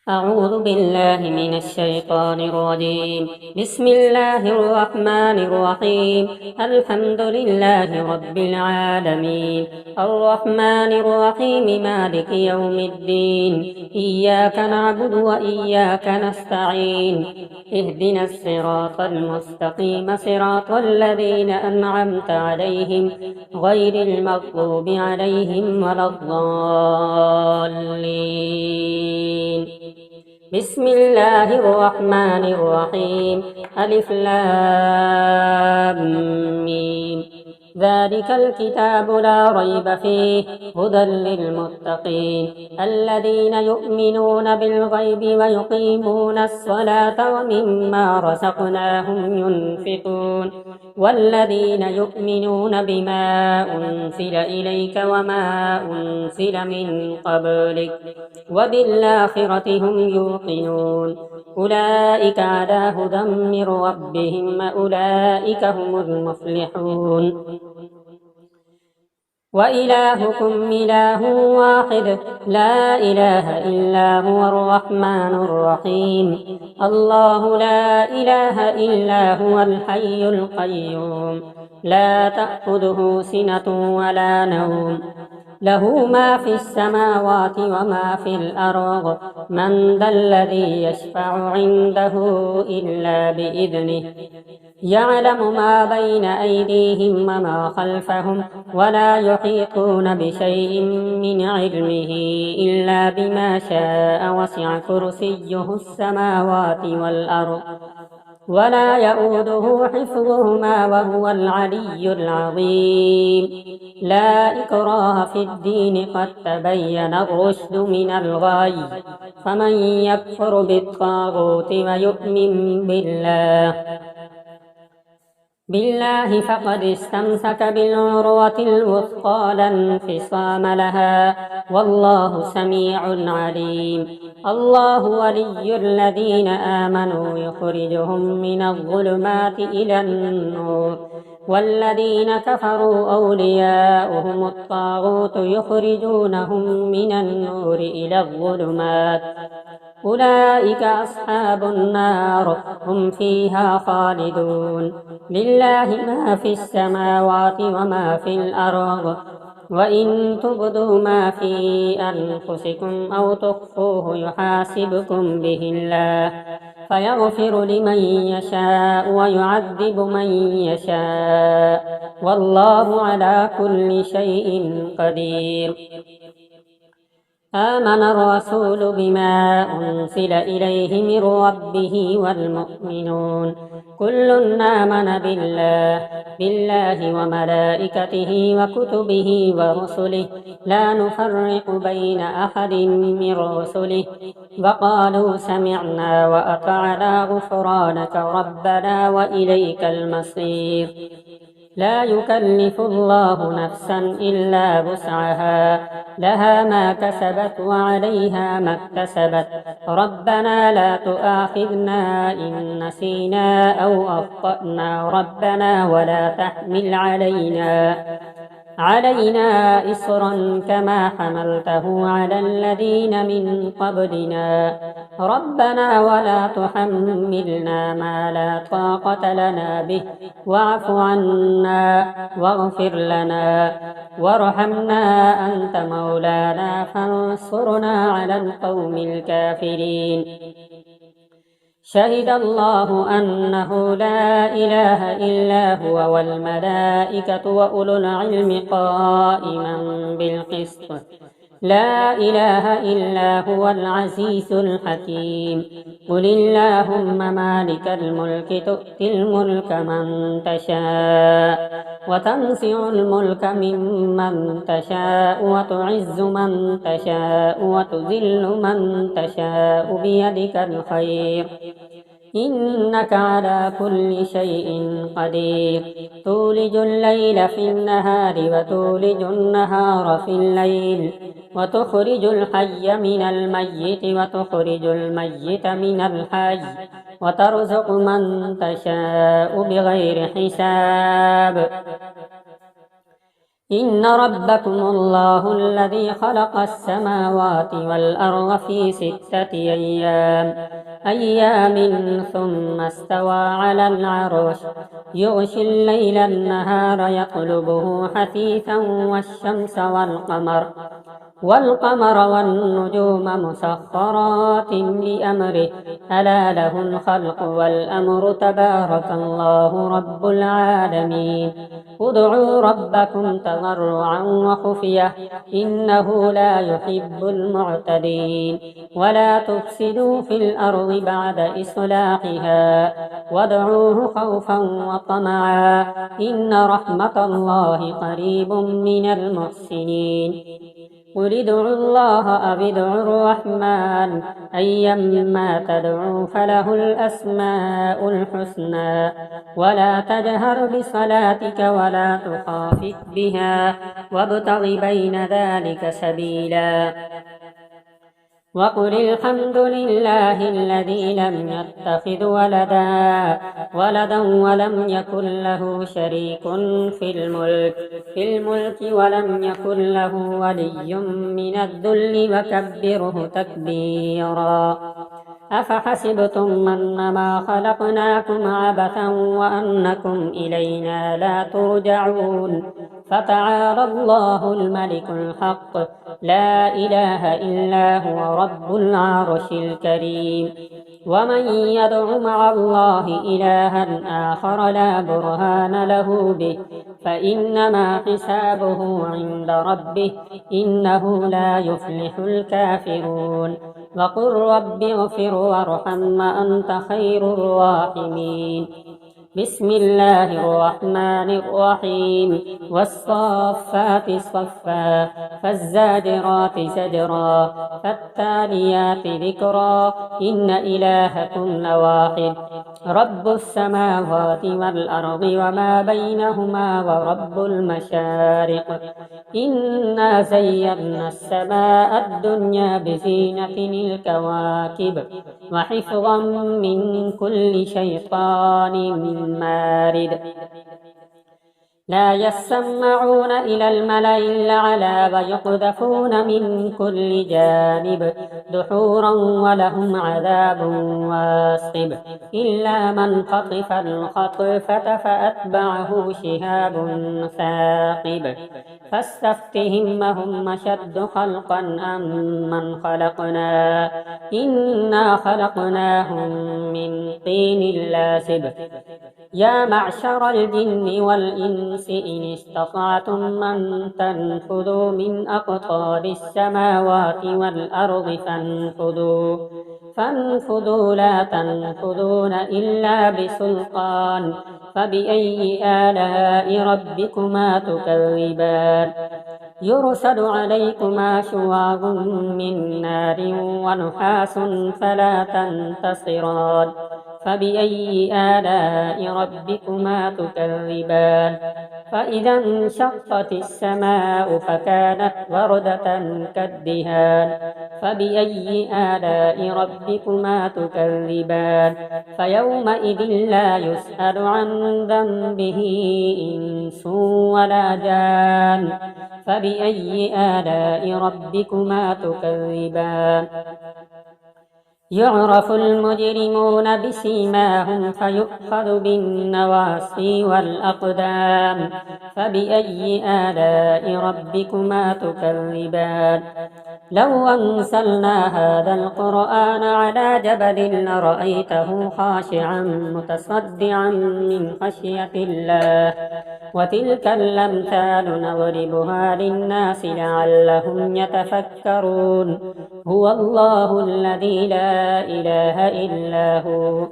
أعوذ بالله من الشيطان الرجيم. بسم الله الرحمن الرحيم. الحمد لله رب العالمين، الرحمن الرحيم، مالك يوم الدين. إياك نعبد وإياك نستعين. اهدنا الصراط المستقيم، صراط الذين أنعمت عليهم غير المغضوب عليهم ولا الضالين. بسم الله الرحمن الرحيم. ألف لام ميم. ذلك الكتاب لا ريب فيه، هدى للمتقين الذين يؤمنون بالغيب ويقيمون الصلاة ومما رزقناهم ينفقون والذين يؤمنون بما أنزل إليك وما أنزل من قبلك وبالآخرة هم يوقنون. أولئك على هدى من ربهم، أولئك هم المفلحون. وإلهكم إله واحد، لا إله إلا هو الرحمن الرحيم. الله لا إله إلا هو الحي القيوم، لا تأخذه سنة ولا نوم، له ما في السماوات وما في الأرض. من ذا الذي يشفع عنده إلا بإذنه، يعلم ما بين أيديهم وما خلفهم، ولا يحيطون بشيء من علمه إلا بما شاء. وسع كرسيه السماوات والأرض، ولا يؤوده حفظهما وهو العلي العظيم. لا إكراه في الدين، قد تبين الرشد من الغي. فمن يكفر بالطاغوت ويؤمن بالله فقد استمسك بالعروة الوثقى، لا انفصام لها، والله سميع عليم. الله ولي الذين آمنوا، يخرجهم من الظلمات إلى النور، والذين كفروا أولياؤهم الطاغوت، يخرجونهم من النور إلى الظلمات. أولئك أصحاب النار، هم فيها خالدون. لله ما في السماوات وما في الأرض، وإن تبدوا ما في أنفسكم أو تخفوه يحاسبكم به الله، فيغفر لمن يشاء ويعذب من يشاء، والله على كل شيء قدير. آمن الرسول بما أنزل إليه من ربه والمؤمنون كل آمن بالله وملائكته وكتبه ورسله، لا نفرق بين أحد من رسله، وقالوا سمعنا وأطعنا غفرانك ربنا وإليك المصير. لا يكلف الله نفسا إلا وسعها، لها ما كسبت وعليها ما اكتسبت. ربنا لا تؤاخذنا إن نسينا أو أخطأنا، ربنا ولا تحمل علينا إصرا كما حملته على الذين من قبلنا. ربنا ولا تحملنا ما لا طاقة لنا به، واعف عنا واغفر لنا وارحمنا، أنت مولانا فانصرنا على القوم الكافرين. شهد الله أنه لا إله إلا هو والملائكة وأولو العلم قائما بالقسط، لا إله إلا هو العزيز الحكيم. قل اللهم مالك الملك، تؤتي الملك من تشاء وتنزع الملك ممن تشاء، وتعز من تشاء وتذل من تشاء، بيدك الخير، إنك على كل شيء قدير. تولج الليل في النهار وتولج النهار في الليل، وتخرج الحي من الميت وتخرج الميت من الحي، وترزق من تشاء بغير حساب. إن ربكم الله الذي خلق السماوات والأرض في 6 أيام ثم استوى على العرش يغشي الليل النهار يطلبه حثيثا والشمس والقمر والنجوم مسخرات بأمره ألا له الخلق والأمر تبارك الله رب العالمين ادعوا ربكم تضرعا وخفية إنه لا يحب المعتدين ولا تفسدوا في الأرض بعد إصلاحها وادعوه خوفا وطمعا إن رحمة الله قريب من المحسنين قل ادعوا الله أو ادعوا الرحمن أيما تدعوا فله الأسماء الحسنى ولا تجهر بصلاتك ولا تخافت بها وابتغ بين ذلك سبيلا وقل الحمد لله الذي لم يتخذ ولدا ولم يكن له شريك في الملك ولم يكن له ولي من الذل وكبره تكبيرا أفحسبتم أنما خلقناكم عبثا وأنكم إلينا لا ترجعون فتعالى الله الملك الحق لا إله إلا هو رب العرش الكريم ومن يدع مع الله إلها آخر لا برهان له به فإنما حسابه عند ربه إنه لا يفلح الكافرون وقل رب اغفر وارحم وأنت خير الراحمين بسم الله الرحمن الرحيم والصافات صفا فالزاجرات زجرا فالتاليات ذكرا إن إلهكم لواحد رب السماوات والأرض وما بينهما ورب المشارق إنا زينا السماء الدنيا بزينة الكواكب وحفظا من كل شيطان مارد لا يسمعون إلى الملأ الأعلى ويقذفون من كل جانب دحورا ولهم عذاب واصب إلا من خطف الخطفة فأتبعه شهاب ثاقب فاستفتهم هم أشد خلقا أم من خلقنا إنا خلقناهم من طين لازب يا معشر الجن والإنس إن استطعتم أن تنفذوا من أقطار السماوات والأرض فانفذوا لا تنفذون إلا بسلطان فبأي آلاء ربكما تكذبان يرسل عليكما شواظ من نار ونحاس فلا تنتصران فبأي آلاء ربكما تكذبان فإذا انشقت السماء فكانت وردة كالدهان فبأي آلاء ربكما تكذبان فيومئذ لا يسأل عن ذنبه إنس ولا جان فبأي آلاء ربكما تكذبان يعرف المجرمون بسيماهم فيؤخذ بالنواصي والأقدام فبأي آلاء ربكما تكذبان لو أنزلنا هذا القرآن على جبل لرأيته خاشعا متصدعا من خشية الله وتلك الأمثال نضربها للناس لعلهم يتفكرون هو الله الذي لا إله إلا هو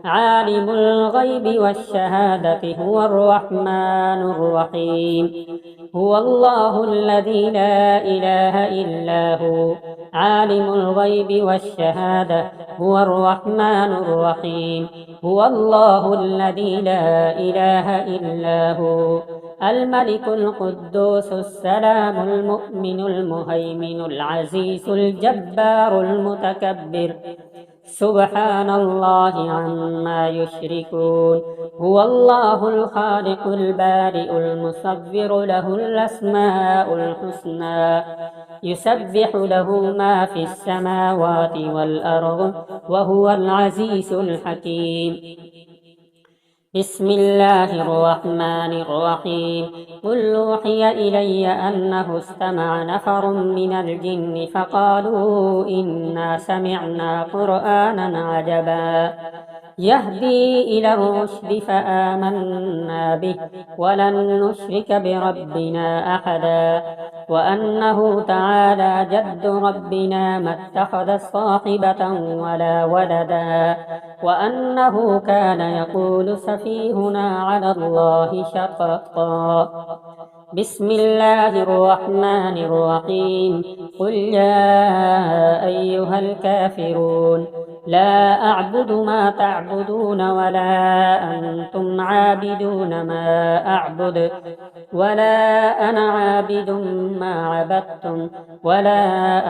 عالم الغيب والشهادة هو الرحمن الرحيم هو الله الذي لا إله إلا هو عالم الغيب والشهادة هو الرحمن الرحيم هو الله الذي لا إله إلا هو الملك القدوس السلام المؤمن المهيمن العزيز الجبار المتكبر سبحان الله عما يشركون هو الله الخالق البارئ المصور له الأسماء الحسنى يسبح له ما في السماوات والأرض وهو العزيز الحكيم بسم الله الرحمن الرحيم قل أوحي إلي أنه استمع نفر من الجن فقالوا إنا سمعنا قرآنا عجبا يهدي إلى الرشد فآمنا به ولن نشرك بربنا أحدا وأنه تعالى جد ربنا ما اتخذ صاحبة ولا ولدا وأنه كان يقول سفيهنا على الله شططا بسم الله الرحمن الرحيم قل يا أيها الكافرون لا أعبد ما تعبدون ولا أنتم عابدون ما أعبد ولا أنا عابد ما عبدتم ولا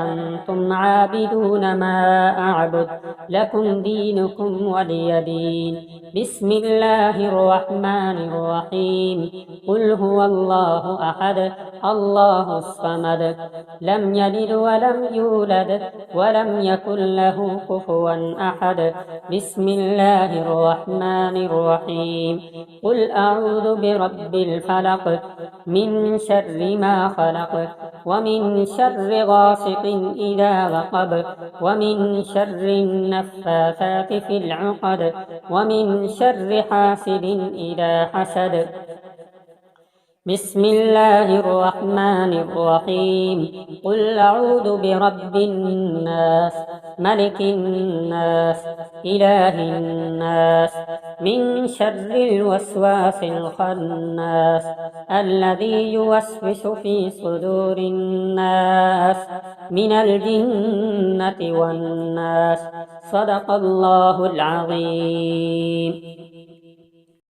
أنتم عابدون ما أعبد لكم دينكم ولي دين بسم الله الرحمن الرحيم قل هو الله أحد الله الصمد لم يلد ولم يولد ولم يكن له كفوا أحد بسم الله الرحمن الرحيم قل أعوذ برب الفلق من شر ما خلق ومن شر غاسق إذا وقب ومن شر النفاثات في العقد ومن شر حاسد إذا حسد بسم الله الرحمن الرحيم قل أعوذ برب الناس ملك الناس إله الناس من شر الوسواس الخناس الذي يوسوس في صدور الناس من الجنة والناس صدق الله العظيم